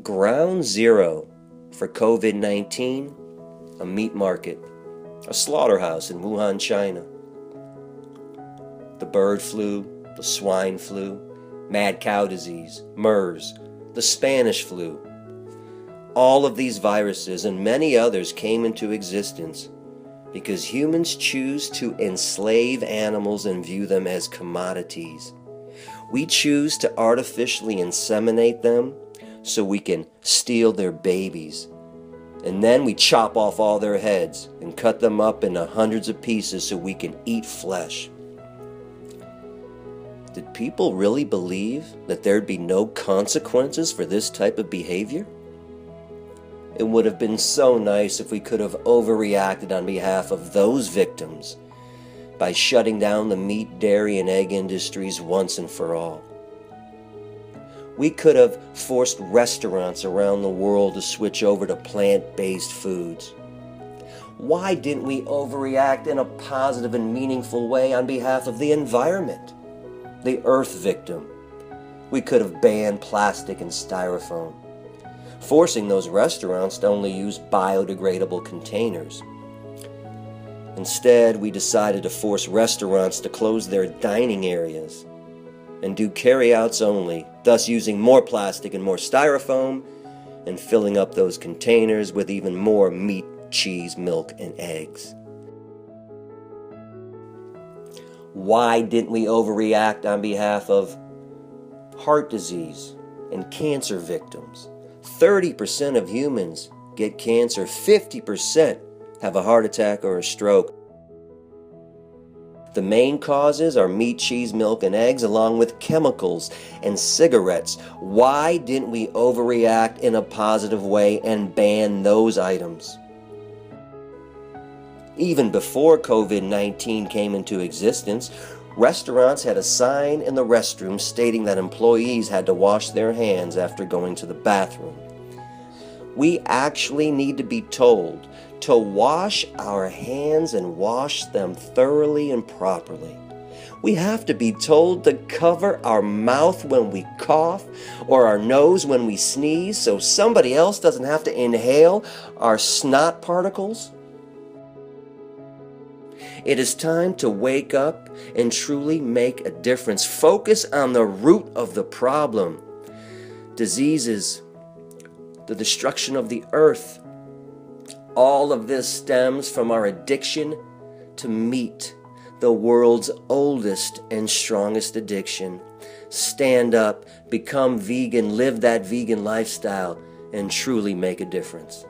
Ground zero for COVID-19, a meat market, a slaughterhouse in Wuhan, China. The bird flu, the swine flu, mad cow disease, MERS, the Spanish flu. All of these viruses and many others came into existence because humans choose to enslave animals and view them as commodities. We choose to artificially inseminate them so we can steal their babies. And then we chop off all their heads and cut them up into hundreds of pieces so we can eat flesh. Did people really believe that there'd be no consequences for this type of behavior? It would have been so nice if we could have overreacted on behalf of those victims by shutting down the meat, dairy, and egg industries once and for all. We could have forced restaurants around the world to switch over to plant-based foods. Why didn't we overreact in a positive and meaningful way on behalf of the environment, the earth victim? We could have banned plastic and styrofoam, forcing those restaurants to only use biodegradable containers. Instead, we decided to force restaurants to close their dining areas and do carry-outs only, thus using more plastic and more styrofoam and filling up those containers with even more meat, cheese, milk, and eggs. Why didn't we overreact on behalf of heart disease and cancer victims? 30% of humans get cancer, 50% have a heart attack or a stroke. The main causes are meat, cheese, milk, and eggs, along with chemicals and cigarettes. Why didn't we overreact in a positive way and ban those items? Even before COVID-19 came into existence, restaurants had a sign in the restroom stating that employees had to wash their hands after going to the bathroom. We actually need to be told to wash our hands and wash them thoroughly and properly. We have to be told to cover our mouth when we cough or our nose when we sneeze so somebody else doesn't have to inhale our snot particles. It is time to wake up and truly make a difference. Focus on the root of the problem. Diseases, the destruction of the earth. All of this stems from our addiction to meat, the world's oldest and strongest addiction. Stand up, become vegan, live that vegan lifestyle, and truly make a difference.